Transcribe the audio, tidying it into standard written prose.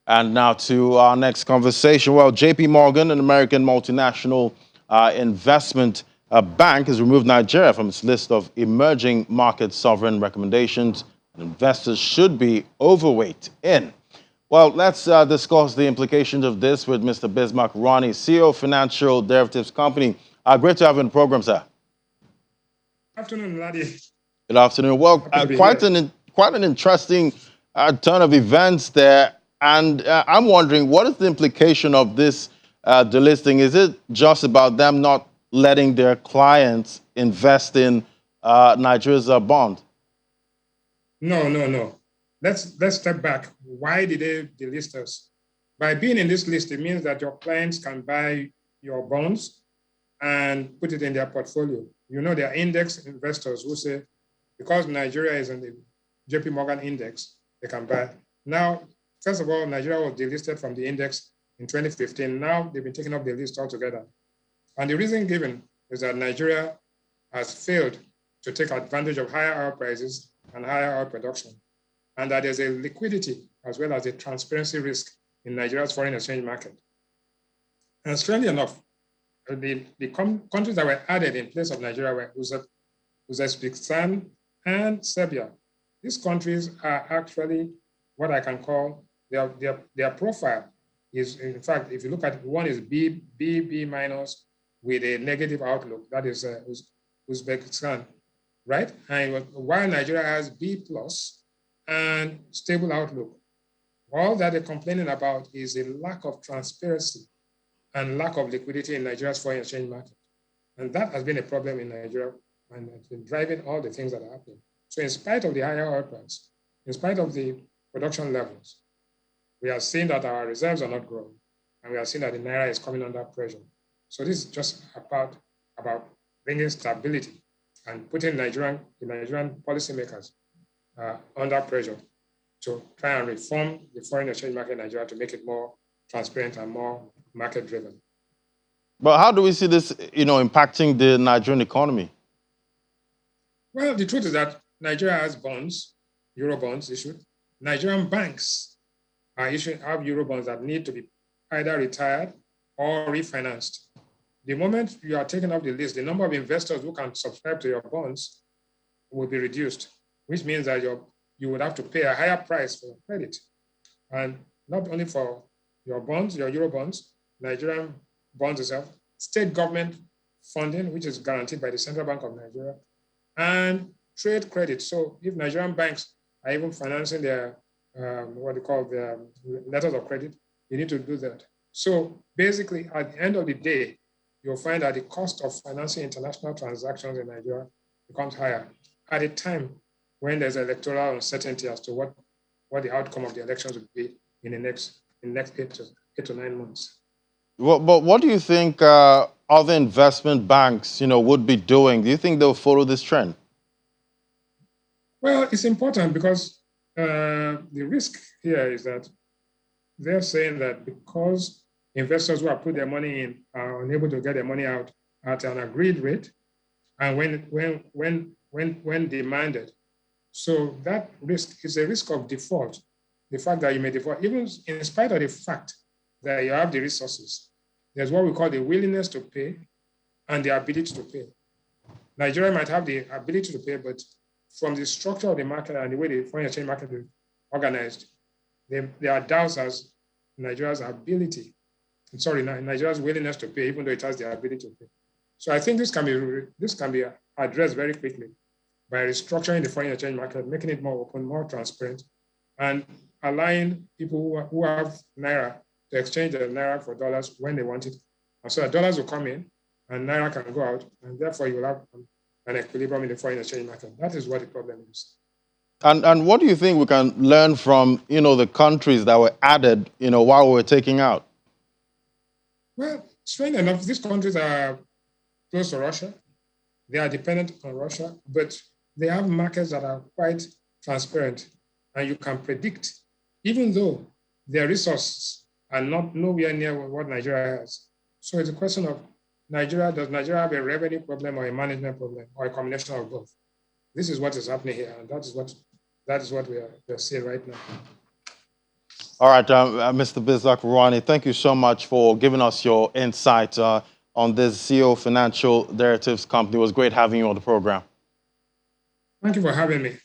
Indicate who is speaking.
Speaker 1: And now to our next conversation. Well, JPMorgan, an American multinational investment bank, has removed Nigeria from its list of emerging market sovereign recommendations investors should be overweight in. Well, let's discuss the implications of this with Mr. Bismarck Ronnie, CEO of Financial Derivatives Company. Great to have you on the program, sir.
Speaker 2: Good afternoon, Ladi.
Speaker 1: Good afternoon. Well, quite an interesting turn of events there. And I'm wondering, what is the implication of this delisting? Is it just about them not letting their clients invest in Nigeria's bond?
Speaker 2: No. Let's step back. Why did they delist us? By being in this list, it means that your clients can buy your bonds and put it in their portfolio. You know, there are index investors who say, because Nigeria is in the JPMorgan index, they can buy. Now, first of all, Nigeria was delisted from the index in 2015. Now they've been taken off the list altogether. And the reason given is that Nigeria has failed to take advantage of higher oil prices and higher oil production, and that there's a liquidity as well as a transparency risk in Nigeria's foreign exchange market. And strangely enough, the countries that were added in place of Nigeria were Uzbekistan and Serbia. These countries are actually what I can call their profile is, in fact, if you look at one is B minus with a negative outlook, that is Uzbekistan, right? And while Nigeria has B plus and stable outlook, all that they're complaining about is a lack of transparency and lack of liquidity in Nigeria's foreign exchange market. And that has been a problem in Nigeria and it's been driving all the things that are happening. So in spite of the higher oil price, in spite of the production levels, we are seeing that our reserves are not growing, and we are seeing that the Naira is coming under pressure. So this is just about bringing stability and putting the Nigerian policymakers under pressure to try and reform the foreign exchange market in Nigeria to make it more transparent and more market-driven.
Speaker 1: But how do we see this, impacting the Nigerian economy?
Speaker 2: Well, the truth is that Nigeria has bonds, Euro bonds issued. Nigerian banks have Euro bonds that need to be either retired or refinanced. The moment you are taken off the list, the number of investors who can subscribe to your bonds will be reduced, which means that you would have to pay a higher price for your credit. And not only for your bonds, your Euro bonds, Nigerian bonds itself, state government funding, which is guaranteed by the Central Bank of Nigeria, and trade credit. So if Nigerian banks are even financing their, what they call their letters of credit, you need to do that. So basically, at the end of the day, you'll find that the cost of financing international transactions in Nigeria becomes higher at a time when there's electoral uncertainty as to what the outcome of the elections will be in the next 8 to 9 months.
Speaker 1: Well, but what do you think other investment banks, would be doing? Do you think they'll follow this trend?
Speaker 2: Well, it's important because the risk here is that they're saying that because investors who have put their money in are unable to get their money out at an agreed rate, and when demanded, so that risk is a risk of default. The fact that you may default, even in spite of the fact that you have the resources, there's what we call the willingness to pay and the ability to pay. Nigeria might have the ability to pay, but from the structure of the market and the way the foreign exchange market is organized, there are doubts as Nigeria's willingness to pay, even though it has the ability to pay. So I think this can be addressed very quickly by restructuring the foreign exchange market, making it more open, more transparent, and allowing people who have Naira to exchange their Naira for dollars when they want it. And so that dollars will come in and Naira can go out, and therefore you will have an equilibrium in the foreign exchange market. That is what the problem is.
Speaker 1: And what do you think we can learn from, the countries that were added, while we were taking out?
Speaker 2: Well, strangely enough, these countries are close to Russia. They are dependent on Russia, but they have markets that are quite transparent, and you can predict, even though their resources are nowhere near what Nigeria has. So it's a question of does Nigeria have a revenue problem or a management problem or a combination of both? This is what is happening here, and that is what we are seeing right now.
Speaker 1: All right, Mr. Bislak Rouhani, thank you so much for giving us your insight on this CEO Financial Derivatives Company. It was great having you on the program.
Speaker 2: Thank you for having me.